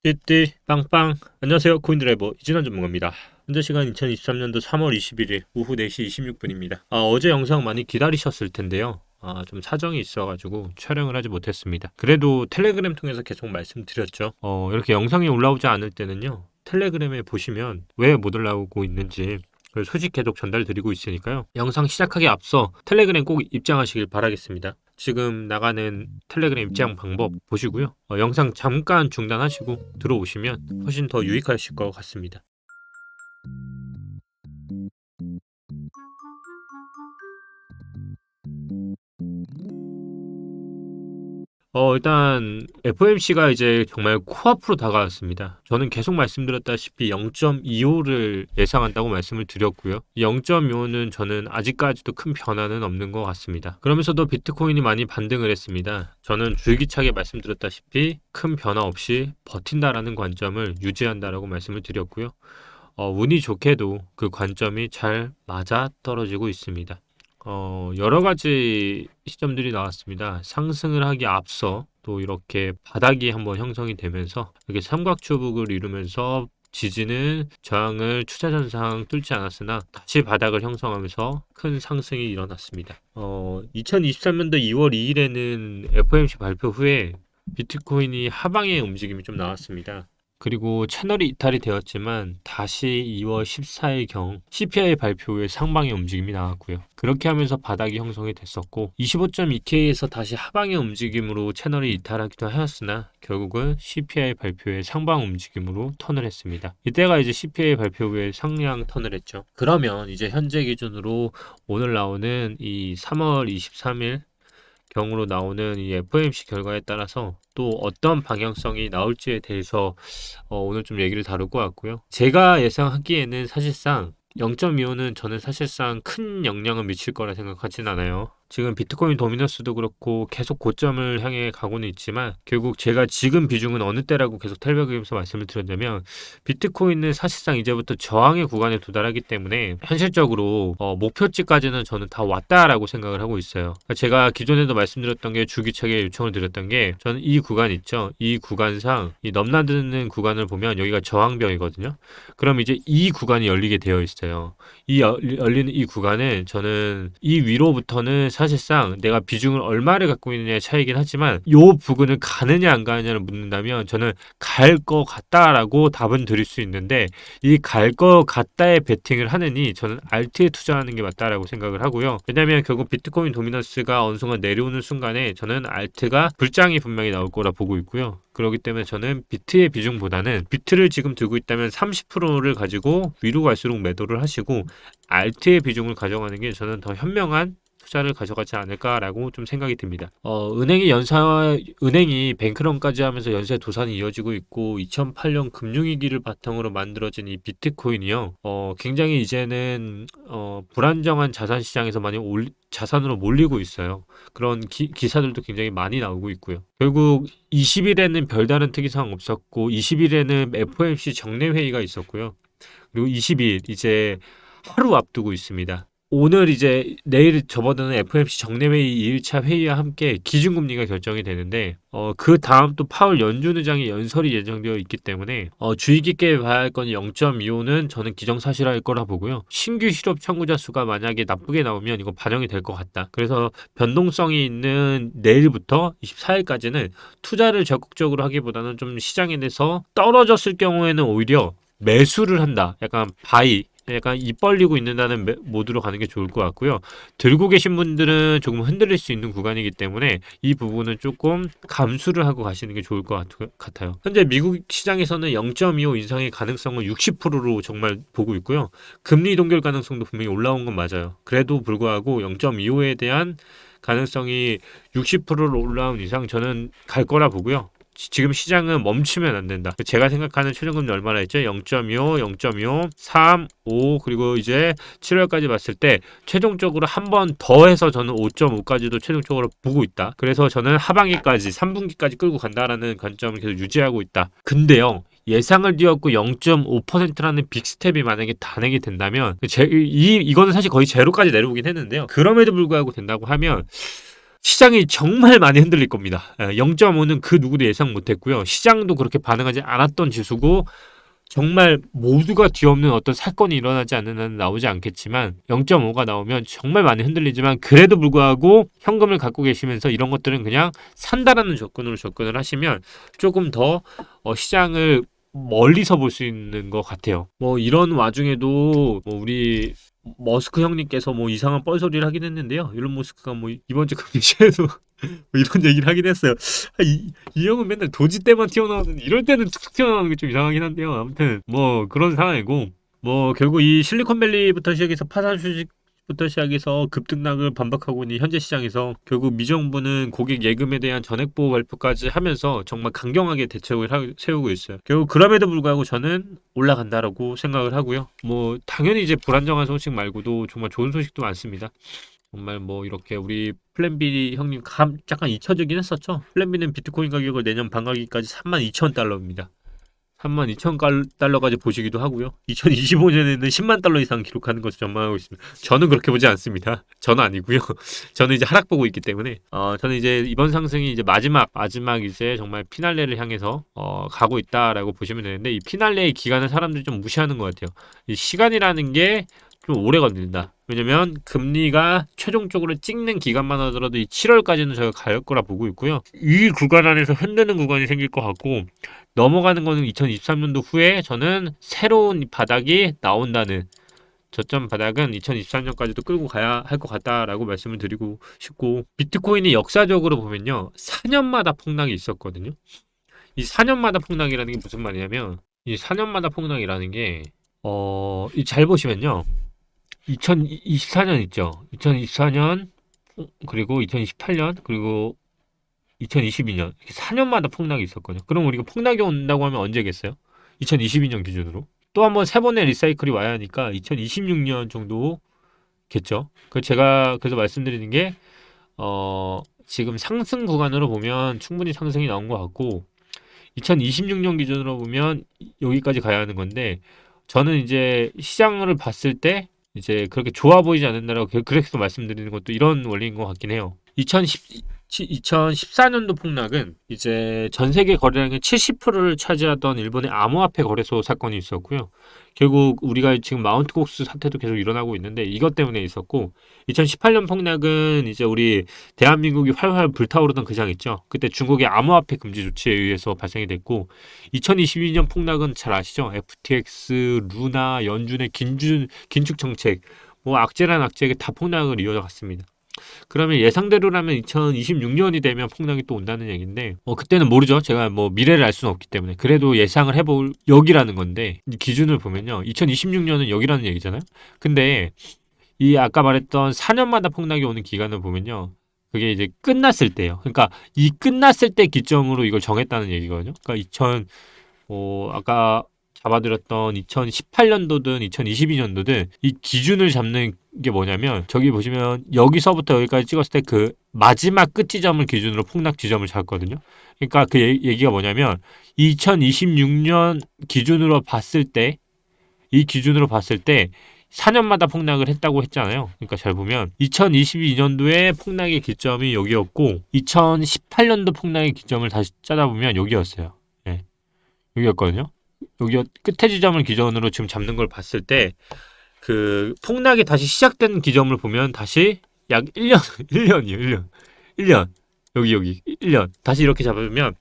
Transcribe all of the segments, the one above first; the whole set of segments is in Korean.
띠띠 빵빵. 안녕하세요, 코인드라이버 이진환 전문가입니다. 현재 시간 2023년도 3월 21일 오후 4시 26분입니다. 어제 영상 많이 기다리셨을 텐데요. 좀 사정이 있어가지고 촬영을 하지 못했습니다. 그래도 텔레그램 통해서 계속 말씀드렸죠. 이렇게 영상이 올라오지 않을 때는요, 텔레그램에 보시면 왜 못 올라오고 있는지 그 소식 계속 전달드리고 있으니까요. 영상 시작하기 앞서 텔레그램 꼭 입장하시길 바라겠습니다. 지금 나가는 텔레그램 입장 방법 보시고요. 영상 잠깐 중단하시고 들어오시면 훨씬 더 유익하실 것 같습니다. 일단 FOMC가 이제 정말 코앞으로 다가왔습니다. 저는 계속 말씀드렸다시피 0.25를 예상한다고 말씀을 드렸고요. 0.25는 저는 아직까지도 큰 변화는 없는 것 같습니다. 그러면서도 비트코인이 많이 반등을 했습니다. 저는 줄기차게 말씀드렸다시피 큰 변화 없이 버틴다라는 관점을 유지한다라고 말씀을 드렸고요. 운이 좋게도 그 관점이 잘 맞아 떨어지고 있습니다. 여러 가지 시점들이 나왔습니다. 상승을 하기 앞서 또 이렇게 바닥이 한번 형성이 되면서 이렇게 삼각추북을 이루면서 지지는 저항을 추세전상 뚫지 않았으나 다시 바닥을 형성하면서 큰 상승이 일어났습니다. 2023년도 2월 2일에는 FOMC 발표 후에 비트코인이 하방의 움직임이 좀 나왔습니다. 그리고 채널이 이탈이 되었지만 다시 2월 14일경 CPI 발표 후에 상방의 움직임이 나왔고요. 그렇게 하면서 바닥이 형성이 됐었고 25.2K에서 다시 하방의 움직임으로 채널이 이탈하기도 하였으나 결국은 CPI 발표의 상방 움직임으로 턴을 했습니다. 이때가 이제 CPI 발표 후에 상향 턴을 했죠. 그러면 이제 현재 기준으로 오늘 나오는 이 3월 23일 경우로 나오는 이 FOMC 결과에 따라서 또 어떤 방향성이 나올지에 대해서 오늘 좀 얘기를 다룰 것 같고요. 제가 예상하기에는 사실상 0.25는 저는 사실상 큰 영향을 미칠 거라 생각하진 않아요. 지금 비트코인 도미너스도 그렇고 계속 고점을 향해 가고는 있지만 결국 제가 지금 비중은 어느 때라고 계속 텔레그램에서 말씀을 드렸냐면 비트코인은 사실상 이제부터 저항의 구간에 도달하기 때문에 현실적으로 목표치까지는 저는 다 왔다라고 생각을 하고 있어요. 제가 기존에도 말씀드렸던 게 주기차게 요청을 드렸던 게 저는 이 구간 있죠. 이 구간상 이 넘나드는 구간을 보면 여기가 저항벽이거든요. 그럼 이제 이 구간이 열리게 되어 있어요. 이 열리는 이 구간은 저는 이 위로부터는 사실상 내가 비중을 얼마를 갖고 있느냐의 차이긴 하지만 요 부근을 가느냐 안 가느냐를 묻는다면 저는 갈 것 같다라고 답은 드릴 수 있는데 이 갈 것 같다에 베팅을 하느니 저는 알트에 투자하는 게 맞다라고 생각을 하고요. 왜냐하면 결국 비트코인 도미넌스가 어느 순간 내려오는 순간에 저는 알트가 불장이 분명히 나올 거라 보고 있고요. 그렇기 때문에 저는 비트의 비중보다는 비트를 지금 들고 있다면 30%를 가지고 위로 갈수록 매도를 하시고 알트의 비중을 가져가는 게 저는 더 현명한 투자를 가져가지 않을까라고 좀 생각이 듭니다. 은행이 뱅크런까지 하면서 연쇄 도산이 이어지고 있고 2008년 금융위기를 바탕으로 만들어진 이 비트코인이요. 굉장히 이제는 불안정한 자산 시장에서 많이 자산으로 몰리고 있어요. 그런 기사들도 굉장히 많이 나오고 있고요. 결국 20일에는 별다른 특이사항 없었고 20일에는 FOMC 정례 회의가 있었고요. 그리고 20일 이제 하루 앞두고 있습니다. 오늘 이제 내일 접어드는 FOMC 정례회의 2일차 회의와 함께 기준금리가 결정이 되는데 그 다음 또 파월 연준 의장의 연설이 예정되어 있기 때문에 주의 깊게 봐야 할 건 0.25는 저는 기정사실화일 거라 보고요. 신규 실업 청구자 수가 만약에 나쁘게 나오면 이거 반영이 될 것 같다. 그래서 변동성이 있는 내일부터 24일까지는 투자를 적극적으로 하기보다는 좀 시장에 대해서 떨어졌을 경우에는 오히려 매수를 한다. 약간 입 벌리고 있는다는 모드로 가는 게 좋을 것 같고요. 들고 계신 분들은 조금 흔들릴 수 있는 구간이기 때문에 이 부분은 조금 감수를 하고 가시는 게 좋을 것 같아요. 현재 미국 시장에서는 0.25 인상의 가능성을 60%로 정말 보고 있고요. 금리 동결 가능성도 분명히 올라온 건 맞아요. 그래도 불구하고 0.25에 대한 가능성이 60%로 올라온 이상 저는 갈 거라 보고요. 지금 시장은 멈추면 안 된다. 제가 생각하는 최저금리 얼마나 했죠? 0.25, 0.25, 3, 5 그리고 이제 7월까지 봤을 때 최종적으로 한 번 더 해서 저는 5.5까지도 최종적으로 보고 있다. 그래서 저는 하반기까지 3분기까지 끌고 간다라는 관점을 계속 유지하고 있다. 근데요. 예상을 뛰었고 0.5%라는 빅스텝이 만약에 단행이 된다면 이거는 사실 거의 제로까지 내려오긴 했는데요. 그럼에도 불구하고 된다고 하면 시장이 정말 많이 흔들릴 겁니다. 0.5는 그 누구도 예상 못했고요. 시장도 그렇게 반응하지 않았던 지수고 정말 모두가 뒤엎는 어떤 사건이 일어나지 않는 한은 나오지 않겠지만 0.5가 나오면 정말 많이 흔들리지만 그래도 불구하고 현금을 갖고 계시면서 이런 것들은 그냥 산다라는 접근으로 접근을 하시면 조금 더 시장을 멀리서 볼 수 있는 것 같아요. 뭐 이런 와중에도 뭐 우리 머스크 형님께서 뭐 이상한 뻘소리를 하긴 했는데요. 일론 머스크가 뭐 이번 주 금시에도 뭐 이런 얘기를 하긴 했어요. 이 형은 맨날 도지 때만 튀어나오는데 이럴 때는 툭툭 튀어나오는 게 좀 이상하긴 한데요. 아무튼 뭐 그런 상황이고 뭐 결국 이 실리콘밸리부터 시작해서 파산 주식부터 시작해서 급등락을 반박하고 있는 현재 시장에서 결국 미정부는 고객 예금에 대한 전액 보호 발표까지 하면서 정말 강경하게 대책을 세우고 있어요. 결국 그럼에도 불구하고 저는 올라간다라고 생각을 하고요. 뭐 당연히 이제 불안정한 소식 말고도 정말 좋은 소식도 많습니다. 정말 뭐 이렇게 우리 플랜B 형님 잠깐 잊혀지긴 했었죠. 플랜B는 비트코인 가격을 내년 반가기까지 32,000달러입니다. 32,000달러까지 보시기도 하고요. 2025년에는 10만 달러 이상 기록하는 것을 전망하고 있습니다. 저는 그렇게 보지 않습니다. 저는 아니고요. 저는 이제 하락 보고 있기 때문에 저는 이제 이번 상승이 이제 마지막 이제 정말 피날레를 향해서 가고 있다라고 보시면 되는데 이 피날레의 기간을 사람들이 좀 무시하는 것 같아요. 이 시간이라는 게 좀 오래 걸린다. 왜냐면 금리가 최종적으로 찍는 기간만 하더라도 이 7월까지는 저희가 갈 거라 보고 있고요. 이 구간 안에서 흔드는 구간이 생길 것 같고 넘어가는 거는 2023년도 후에 저는 새로운 바닥이 나온다는 저점 바닥은 2023년까지도 끌고 가야 할 것 같다라고 말씀을 드리고 싶고 비트코인이 역사적으로 보면요. 4년마다 폭락이 있었거든요. 이 4년마다 폭락이라는 게 무슨 말이냐면 이 4년마다 폭락이라는 게 잘 보시면요. 2024년 있죠. 2024년 그리고 2028년 그리고 2022년 이렇게 4년마다 폭락이 있었거든요. 그럼 우리가 폭락이 온다고 하면 언제겠어요? 2022년 기준으로 또 한 번 세 번의 리사이클이 와야 하니까 2026년 정도겠죠. 제가 그래서 말씀드리는 게 지금 상승 구간으로 보면 충분히 상승이 나온 것 같고 2026년 기준으로 보면 여기까지 가야 하는 건데 저는 이제 시장을 봤을 때 이제 그렇게 좋아 보이지 않는다라고 그래서 말씀드리는 것도 이런 원리인 것 같긴 해요. 2014년도 폭락은 이제 전 세계 거래량의 70%를 차지하던 일본의 암호화폐 거래소 사건이 있었고요. 결국 우리가 지금 마운트 곡스 사태도 계속 일어나고 있는데 이것 때문에 있었고 2018년 폭락은 이제 우리 대한민국이 활활 불타오르던 그 장 있죠. 그때 중국의 암호화폐 금지 조치에 의해서 발생이 됐고 2022년 폭락은 잘 아시죠? FTX, 루나, 연준의 긴축 정책 뭐 악재란 악재에 다 폭락을 이어갔습니다. 그러면 예상대로라면 2026년이 되면 폭락이 또 온다는 얘기인데 그때는 모르죠. 제가 뭐 미래를 알 수는 없기 때문에 그래도 예상을 해볼 여기라는 건데 기준을 보면요. 2026년은 여기라는 얘기잖아요. 근데 이 아까 말했던 4년마다 폭락이 오는 기간을 보면요. 그게 이제 끝났을 때예요. 그러니까 이 끝났을 때 기점으로 이걸 정했다는 얘기거든요. 그러니까 아까 잡아드렸던 2018년도든 2022년도든 이 기준을 잡는 게 뭐냐면 저기 보시면 여기서부터 여기까지 찍었을 때 그 마지막 끝 지점을 기준으로 폭락 지점을 잡거든요. 그러니까 그 얘기가 뭐냐면 2026년 기준으로 봤을 때 이 기준으로 봤을 때 4년마다 폭락을 했다고 했잖아요. 그러니까 잘 보면 2022년도에 폭락의 기점이 여기였고 2018년도 폭락의 기점을 다시 찾아보면 여기였어요. 네. 여기였거든요. 여기 끝에 지점을 기준으로 지금 잡는 걸 봤을 때 그 폭락이 다시 시작된 기점을 보면 다시 약 1년 1년 여기 1년 다시 이렇게 잡으면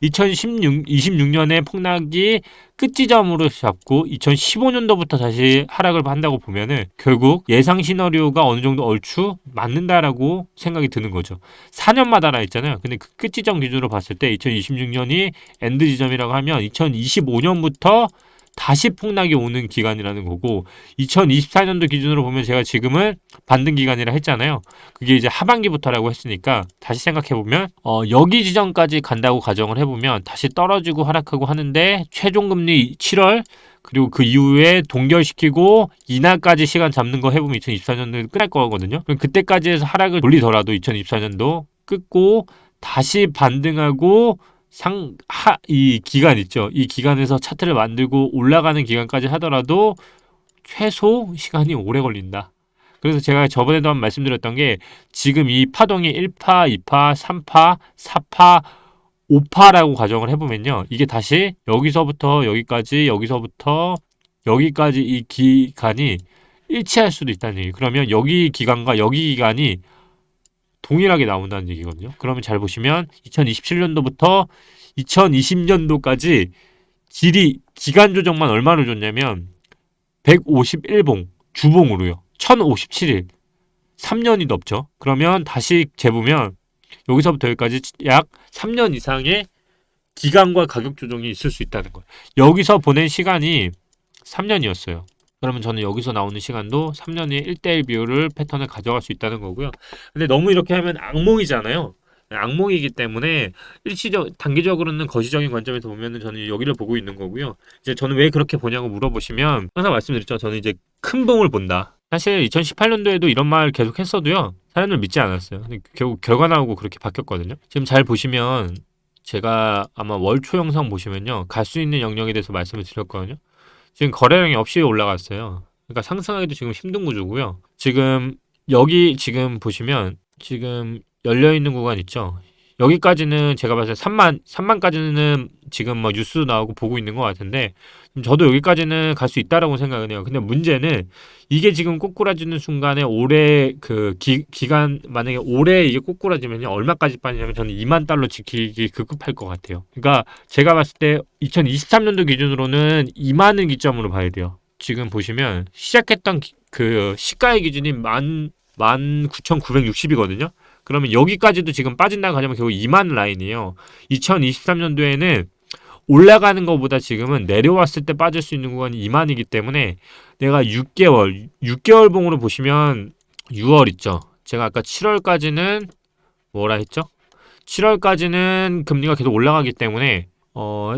2026년에 폭락이 끝 지점으로 잡고 2015년도부터 다시 하락을 한다고 보면은 결국 예상 시나리오가 어느 정도 얼추 맞는다라고 생각이 드는 거죠. 4년마다라 했잖아요. 근데 그 끝 지점 기준으로 봤을 때 2026년이 엔드 지점이라고 하면 2025년부터 다시 폭락이 오는 기간이라는 거고 2024년도 기준으로 보면 제가 지금은 반등 기간이라 했잖아요. 그게 이제 하반기부터라고 했으니까 다시 생각해보면 여기 지점까지 간다고 가정을 해보면 다시 떨어지고 하락하고 하는데 최종금리 7월 그리고 그 이후에 동결시키고 이날까지 시간 잡는 거 해보면 2024년도 끝날 거거든요. 그럼 그때까지 해서 하락을 돌리더라도 2024년도 끊고 다시 반등하고 이 기간 있죠. 이 기간에서 차트를 만들고 올라가는 기간까지 하더라도 최소 시간이 오래 걸린다. 그래서 제가 저번에도 한번 말씀드렸던 게 지금 이 파동이 1파, 2파, 3파, 4파, 5파라고 가정을 해보면요. 이게 다시 여기서부터 여기까지, 여기서부터 여기까지 이 기간이 일치할 수도 있다는 얘기. 그러면 여기 기간과 여기 기간이 동일하게 나온다는 얘기거든요. 그러면 잘 보시면 2027년도부터 2020년도까지 길이 기간 조정만 얼마로 줬냐면 151봉 주봉으로요. 1057일 3년이 넘죠. 그러면 다시 재보면 여기서부터 여기까지 약 3년 이상의 기간과 가격 조정이 있을 수 있다는 거예요. 여기서 보낸 시간이 3년이었어요. 그러면 저는 여기서 나오는 시간도 3년의 1대1 비율을 패턴을 가져갈 수 있다는 거고요. 근데 너무 이렇게 하면 악몽이잖아요. 악몽이기 때문에 단기적으로는 거시적인 관점에서 보면은 저는 여기를 보고 있는 거고요. 이제 저는 왜 그렇게 보냐고 물어보시면 항상 말씀드렸죠. 저는 이제 큰 봉을 본다. 사실 2018년도에도 이런 말 계속 했어도요. 사람들 믿지 않았어요. 근데 결국 결과 나오고 그렇게 바뀌었거든요. 지금 잘 보시면 제가 아마 월초 영상 보시면요. 갈 수 있는 영역에 대해서 말씀을 드렸거든요. 지금 거래량이 없이 올라갔어요. 그러니까 상승하기도 지금 힘든 구조고요. 지금 여기 지금 보시면 지금 열려 있는 구간 있죠. 여기까지는 제가 봤을 때 3만까지는 지금 뭐 뉴스 나오고 보고 있는 것 같은데 저도 여기까지는 갈 수 있다라고 생각은 해요. 근데 문제는 이게 지금 꼬꾸라지는 순간에 올해 그 기간 만약에 올해 이게 꼬꾸라지면요 얼마까지 빠지냐면 저는 2만 달러 지키기 급급할 것 같아요. 그러니까 제가 봤을 때 2023년도 기준으로는 2만을 기점으로 봐야 돼요. 지금 보시면 시작했던 그 시가의 기준이 19,960이거든요. 그러면 여기까지도 지금 빠진다고 하자면 결국 2만 라인이에요. 2023년도에는 올라가는 것보다 지금은 내려왔을 때 빠질 수 있는 구간이 2만이기 때문에 내가 6개월 봉으로 보시면 6월 있죠. 제가 아까 7월까지는 뭐라 했죠? 7월까지는 금리가 계속 올라가기 때문에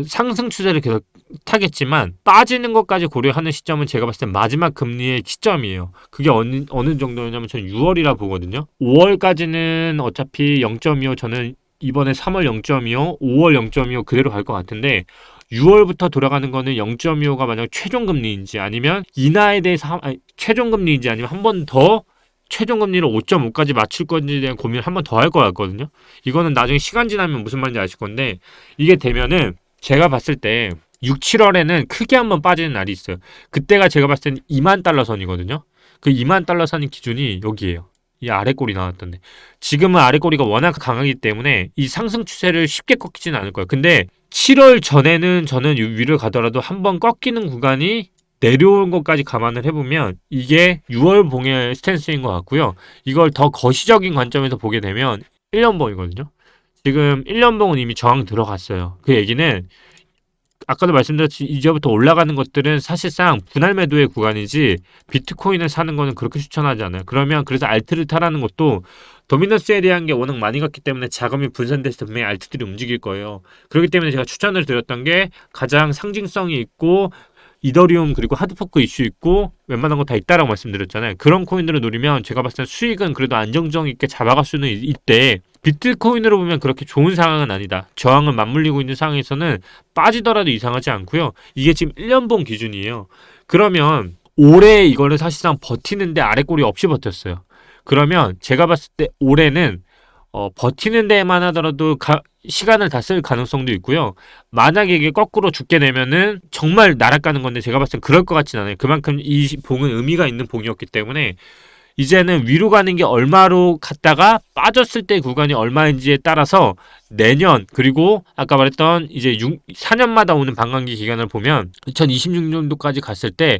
상승 추세를 계속 타겠지만 빠지는 것까지 고려하는 시점은 제가 봤을 때 마지막 금리의 시점이에요. 그게 어느 정도냐면 저는 6월이라 보거든요. 5월까지는 어차피 0.25 저는 이번에 3월 0.25, 5월 0.25 그대로 갈 것 같은데 6월부터 돌아가는 거는 0.25가 만약 최종금리인지 아니면 인하에 대해서 최종금리인지 아니면 한 번 더 최종금리를 5.5까지 맞출 건지에 대한 고민을 한 번 더 할 것 같거든요. 이거는 나중에 시간 지나면 무슨 말인지 아실 건데 이게 되면은 제가 봤을 때 6, 7월에는 크게 한번 빠지는 날이 있어요. 그때가 제가 봤을 때는 2만 달러 선이거든요. 그 2만 달러 선의 기준이 여기예요. 이 아래 꼬리 나왔던데 지금은 아래 꼬리가 워낙 강하기 때문에 이 상승 추세를 쉽게 꺾이지는 않을 거예요. 근데 7월 전에는 저는 위를 가더라도 한번 꺾이는 구간이 내려온 것까지 감안을 해보면 이게 6월 봉의 스탠스인 것 같고요. 이걸 더 거시적인 관점에서 보게 되면 1년 봉이거든요. 지금 1년 봉은 이미 저항 들어갔어요. 그 얘기는 아까도 말씀드렸듯이 이제부터 올라가는 것들은 사실상 분할 매도의 구간이지 비트코인을 사는 거는 그렇게 추천하지 않아요. 그러면 그래서 알트를 타라는 것도 도미넌스에 대한 게 워낙 많이 갔기 때문에 자금이 분산됐을 때 분명히 알트들이 움직일 거예요. 그렇기 때문에 제가 추천을 드렸던 게 가장 상징성이 있고 이더리움 그리고 하드포크 이슈 있고 웬만한 거 다 있다라고 말씀드렸잖아요. 그런 코인들을 노리면 제가 봤을 때 수익은 그래도 안정성 있게 잡아갈 수는 있대. 비트코인으로 보면 그렇게 좋은 상황은 아니다. 저항을 맞물리고 있는 상황에서는 빠지더라도 이상하지 않고요. 이게 지금 1년봉 기준이에요. 그러면 올해 이거를 사실상 버티는데 아래꼬리 없이 버텼어요. 그러면 제가 봤을 때 올해는 버티는 데만 하더라도 시간을 다 쓸 가능성도 있고요. 만약에 이게 거꾸로 죽게 되면은 정말 날아가는 건데 제가 봤을 땐 그럴 것 같진 않아요. 그만큼 이 봉은 의미가 있는 봉이었기 때문에 이제는 위로 가는 게 얼마로 갔다가 빠졌을 때 구간이 얼마인지에 따라서 내년 그리고 아까 말했던 이제 4년마다 오는 반감기 기간을 보면 2026년도까지 갔을 때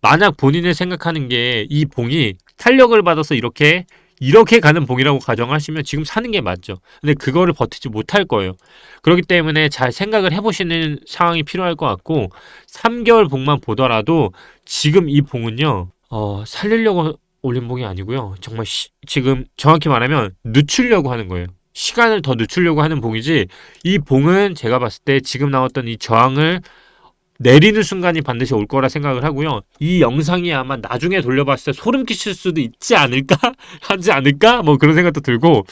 만약 본인이 생각하는 게 이 봉이 탄력을 받아서 이렇게 가는 봉이라고 가정하시면 지금 사는 게 맞죠. 근데 그거를 버티지 못할 거예요. 그렇기 때문에 잘 생각을 해보시는 상황이 필요할 것 같고 3개월 봉만 보더라도 지금 이 봉은요 살리려고 올린 봉이 아니고요. 정말 지금 정확히 말하면 늦추려고 하는 거예요. 시간을 더 늦추려고 하는 봉이지 이 봉은 제가 봤을 때 지금 나왔던 이 저항을 내리는 순간이 반드시 올 거라 생각을 하고요. 이 영상이 아마 나중에 돌려봤을 때 소름 끼칠 수도 있지 않을까? 하지 않을까? 뭐 그런 생각도 들고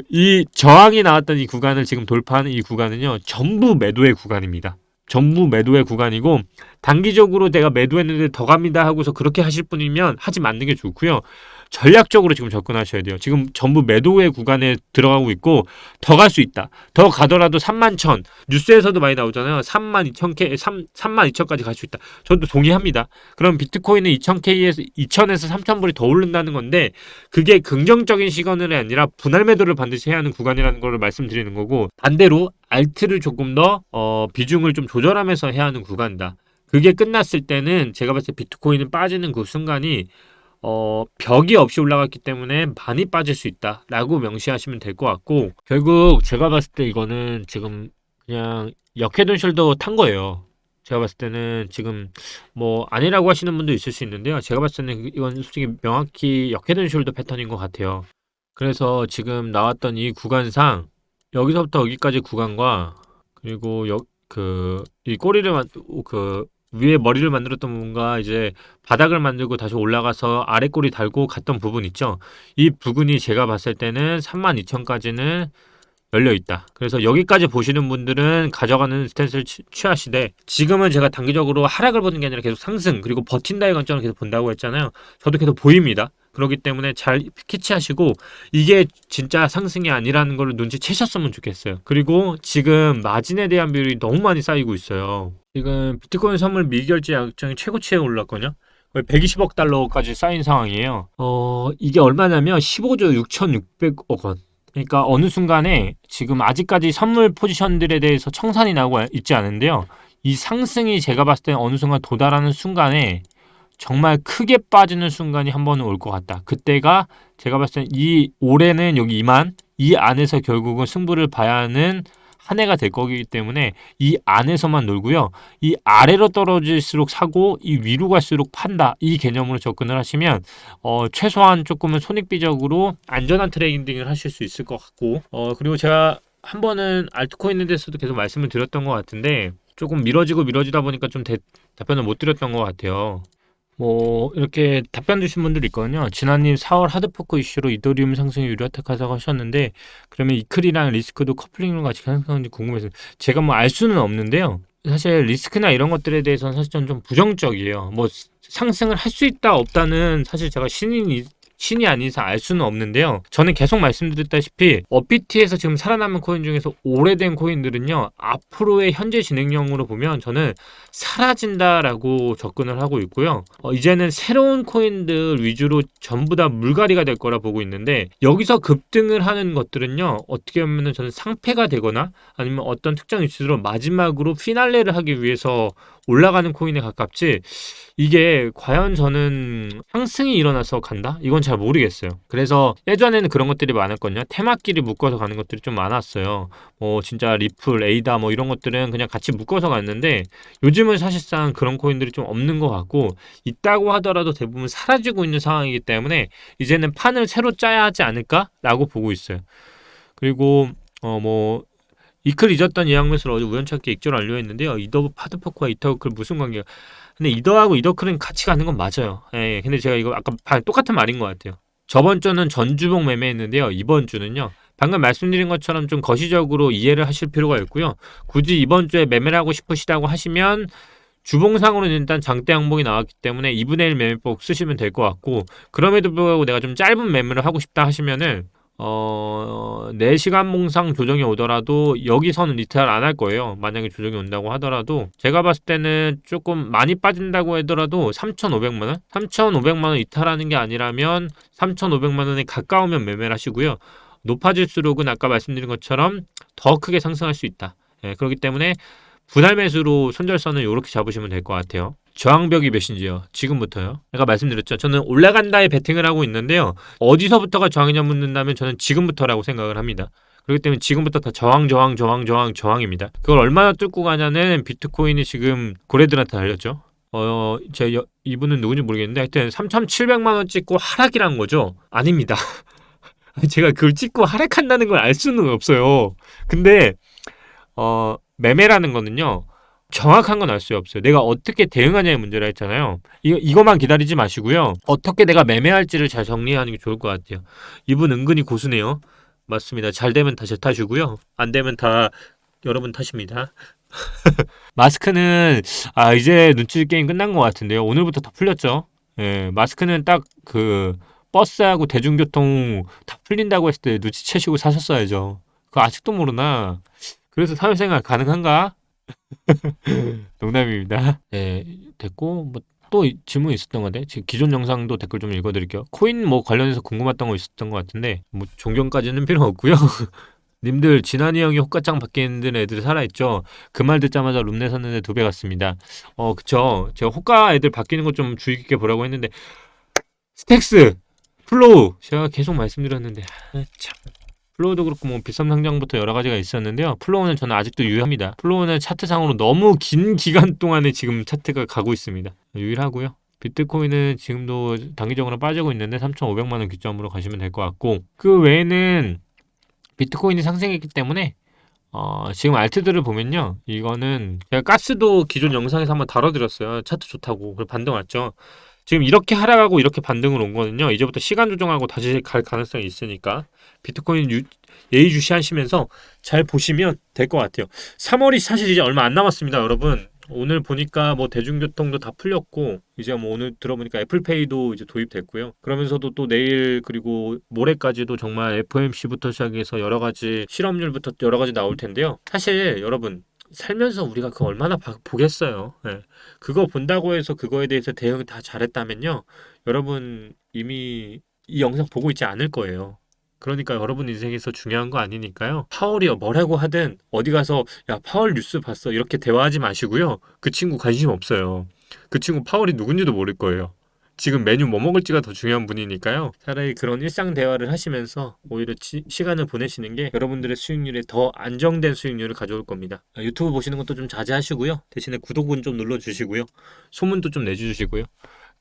이 저항이 나왔던 이 구간을 지금 돌파하는 이 구간은요. 전부 매도의 구간입니다. 전부 매도의 구간이고 단기적으로 내가 매도했는데 더 갑니다 하고서 그렇게 하실 분이면 하지 않는 게 좋고요. 전략적으로 지금 접근하셔야 돼요. 지금 전부 매도의 구간에 들어가고 있고 더 갈 수 있다. 더 가더라도 31,000 뉴스에서도 많이 나오잖아요. 32,000K, 32,000까지 갈 수 있다. 저도 동의합니다. 그럼 비트코인은 2,000K에서 2,000에서 3,000불이 더 오른다는 건데 그게 긍정적인 시그널이 아니라 분할 매도를 반드시 해야 하는 구간이라는 걸 말씀드리는 거고 반대로 알트를 조금 더 비중을 좀 조절하면서 해야 하는 구간이다. 그게 끝났을 때는 제가 봤을 때 비트코인은 빠지는 그 순간이 벽이 없이 올라갔기 때문에 많이 빠질 수 있다라고 명시하시면 될 것 같고 결국 제가 봤을 때 이거는 지금 그냥 역헤드숄더 탄 거예요. 제가 봤을 때는 지금 뭐 아니라고 하시는 분도 있을 수 있는데요. 제가 봤을 때는 이건 솔직히 명확히 역헤드숄더 패턴인 것 같아요. 그래서 지금 나왔던 이 구간상 여기서부터 여기까지 구간과 그리고 이 꼬리를 위에 머리를 만들었던 부분과 이제 바닥을 만들고 다시 올라가서 아래 꼬리 달고 갔던 부분 있죠. 이 부분이 제가 봤을 때는 32,000까지는 열려 있다. 그래서 여기까지 보시는 분들은 가져가는 스탠스를 취하시되 지금은 제가 단기적으로 하락을 보는 게 아니라 계속 상승 그리고 버틴다의 관점을 계속 본다고 했잖아요. 저도 계속 보입니다. 그렇기 때문에 잘 캐치하시고 이게 진짜 상승이 아니라는 걸 눈치채셨으면 좋겠어요. 그리고 지금 마진에 대한 비율이 너무 많이 쌓이고 있어요. 지금 비트코인 선물 미결제 약정이 최고치에 올랐거든요. 거의 120억 달러까지 쌓인 상황이에요. 이게 얼마냐면 15조 6,600억 원. 그러니까 어느 순간에 지금 아직까지 선물 포지션들에 대해서 청산이 나고 있지 않은데요. 이 상승이 제가 봤을 때 어느 순간 도달하는 순간에 정말 크게 빠지는 순간이 한 번은 올 것 같다. 그때가 제가 봤을 때 이 올해는 여기 2만 이 안에서 결국은 승부를 봐야 하는 한 해가 될 거기 때문에 이 안에서만 놀고요. 이 아래로 떨어질수록 사고 이 위로 갈수록 판다. 이 개념으로 접근을 하시면 최소한 조금은 손익비적으로 안전한 트레이딩을 하실 수 있을 것 같고 그리고 제가 한 번은 알트코인에 대해서도 계속 말씀을 드렸던 것 같은데 조금 미뤄지다 보니까 좀 답변을 못 드렸던 것 같아요. 뭐 이렇게 답변 주신 분들이 있거든요. 진아님 4월 하드포크 이슈로 이더리움 상승이 유력하다고 하셨는데 그러면 이클이랑 리스크도 커플링으로 같이 상승하는지 궁금해서 제가 뭐 알 수는 없는데요. 사실 리스크나 이런 것들에 대해서는 사실 저는 좀 부정적이에요. 뭐 상승을 할 수 있다 없다는 사실 제가 신이 아닌 이상 알 수는 없는데요. 저는 계속 말씀드렸다시피 업비트에서 지금 살아남은 코인 중에서 오래된 코인들은요. 앞으로의 현재 진행형으로 보면 저는 사라진다라고 접근을 하고 있고요. 이제는 새로운 코인들 위주로 전부 다 물갈이가 될 거라 보고 있는데 여기서 급등을 하는 것들은요. 어떻게 보면 저는 상패가 되거나 아니면 어떤 특정 이슈로 마지막으로 피날레를 하기 위해서 올라가는 코인에 가깝지 이게 과연 저는 상승이 일어나서 간다? 이건 잘 모르겠어요. 그래서 예전에는 그런 것들이 많았거든요. 테마끼리 묶어서 가는 것들이 좀 많았어요. 진짜 리플, 에이다 뭐 이런 것들은 그냥 같이 묶어서 갔는데 요즘은 사실상 그런 코인들이 좀 없는 것 같고 있다고 하더라도 대부분 사라지고 있는 상황이기 때문에 이제는 판을 새로 짜야 하지 않을까라고 보고 있어요. 그리고 이클 잊었던 예약매수를 어제 우연찮게 익절 완료했는데요. 이더 하드포크와 이더클 무슨 관계가? 근데 이더하고 이더클은 같이 가는 건 맞아요. 예, 근데 제가 이거 아까 똑같은 말인 것 같아요. 저번 주는 전주봉 매매했는데요. 이번 주는요. 방금 말씀드린 것처럼 좀 거시적으로 이해를 하실 필요가 있고요. 굳이 이번 주에 매매를 하고 싶으시다고 하시면 주봉상으로는 일단 장대 항목이 나왔기 때문에 2분의 1 매매법 쓰시면 될 것 같고 그럼에도 불구하고 내가 좀 짧은 매매를 하고 싶다 하시면은 4시간 봉상 조정이 오더라도 여기서는 리테일 안 할 거예요. 만약에 조정이 온다고 하더라도 제가 봤을 때는 조금 많이 빠진다고 하더라도 3,500만원? 3,500만원 이탈하는 게 아니라면 3,500만원에 가까우면 매매를 하시고요. 높아질수록은 아까 말씀드린 것처럼 더 크게 상승할 수 있다. 예, 그렇기 때문에 분할 매수로 손절선을 이렇게 잡으시면 될 것 같아요. 저항벽이 몇인지요? 지금부터요. 제가 말씀드렸죠. 저는 올라간다에 베팅을 하고 있는데요. 어디서부터가 저항이냐 묻는다면 저는 지금부터라고 생각을 합니다. 그렇기 때문에 지금부터 다 저항입니다. 그걸 얼마나 뚫고 가냐는 비트코인이 지금 고래들한테 달렸죠. 이분은 누군지 모르겠는데 하여튼 3,700만원 찍고 하락이란 거죠? 아닙니다. 제가 그걸 찍고 하락한다는 걸 알 수는 없어요. 근데 매매라는 거는요. 정확한 건 알 수 없어요. 내가 어떻게 대응하냐의 문제라 했잖아요. 이거만 기다리지 마시고요. 어떻게 내가 매매할지를 잘 정리하는 게 좋을 것 같아요. 이분 은근히 고수네요. 맞습니다. 잘 되면 다 제 탓이고요. 안 되면 다 여러분 탓입니다. 마스크는 이제 눈치 게임 끝난 것 같은데요. 오늘부터 다 풀렸죠. 예, 마스크는 딱 그 버스하고 대중교통 다 풀린다고 했을 때 눈치채시고 사셨어야죠. 그거 아직도 모르나? 그래서 사회생활 가능한가? 농담입니다. 네, 됐고 뭐 또 질문 있었던 건데 지금 기존 영상도 댓글 좀 읽어드릴게요. 코인 뭐 관련해서 궁금했던 거 있었던 것 같은데 뭐 존경까지는 필요 없고요. 님들 진한이 형이 호가짱 바뀌는 애들 살아있죠? 그 말 듣자마자 룸내 샀는데 2배 갔습니다. 그쵸. 제가 호가 애들 바뀌는 거 좀 주의 깊게 보라고 했는데 스택스, 플로우 제가 계속 말씀드렸는데 참. 플로우도 그렇고 뭐 비썸 상장부터 여러 가지가 있었는데요. 플로우는 저는 아직도 유효합니다. 플로우는 차트상으로 너무 긴 기간 동안에 지금 차트가 가고 있습니다. 유일하고요. 비트코인은 지금도 단기적으로 빠지고 있는데 3,500만 원 기점으로 가시면 될 것 같고 그 외에는 비트코인이 상승했기 때문에 지금 알트들을 보면요. 이거는 제가 가스도 기존 영상에서 한번 다뤄드렸어요. 차트 좋다고. 그리고 반등 왔죠. 지금 이렇게 하락하고 이렇게 반등을 온 거는요. 이제부터 시간 조정하고 다시 갈 가능성이 있으니까 비트코인 예의주시하시면서 잘 보시면 될 것 같아요. 3월이 사실 이제 얼마 안 남았습니다, 여러분. 오늘 보니까 뭐 대중교통도 다 풀렸고 이제 뭐 오늘 들어보니까 애플페이도 이제 도입됐고요. 그러면서도 또 내일 그리고 모레까지도 정말 FOMC부터 시작해서 여러 가지 실업률부터 여러 가지 나올 텐데요. 사실 여러분 살면서 우리가 그거 얼마나 보겠어요. 예. 그거 본다고 해서 그거에 대해서 대응 다 잘했다면요. 여러분 이미 이 영상 보고 있지 않을 거예요. 그러니까 여러분 인생에서 중요한 거 아니니까요. 파월이 뭐라고 하든 어디 가서 야 파월 뉴스 봤어 이렇게 대화하지 마시고요. 그 친구 관심 없어요. 그 친구 파월이 누군지도 모를 거예요. 지금 메뉴 뭐 먹을지가 더 중요한 분이니까요. 차라리 그런 일상 대화를 하시면서 오히려 시간을 보내시는 게 여러분들의 수익률에 더 안정된 수익률을 가져올 겁니다. 유튜브 보시는 것도 좀 자제하시고요. 대신에 구독은 좀 눌러주시고요. 소문도 좀 내주시고요.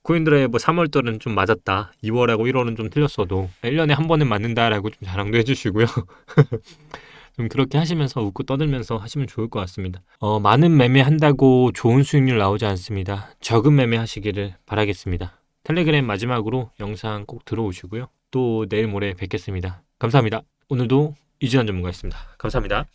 코인드라이버 3월달은 좀 맞았다. 2월하고 1월은 좀 틀렸어도 1년에 한 번은 맞는다라고 좀 자랑도 해주시고요. 좀 그렇게 하시면서 웃고 떠들면서 하시면 좋을 것 같습니다. 많은 매매 한다고 좋은 수익률 나오지 않습니다. 적은 매매 하시기를 바라겠습니다. 텔레그램 마지막으로 영상 꼭 들어오시고요. 또 내일 모레 뵙겠습니다. 감사합니다. 오늘도 이진환 전문가였습니다. 감사합니다.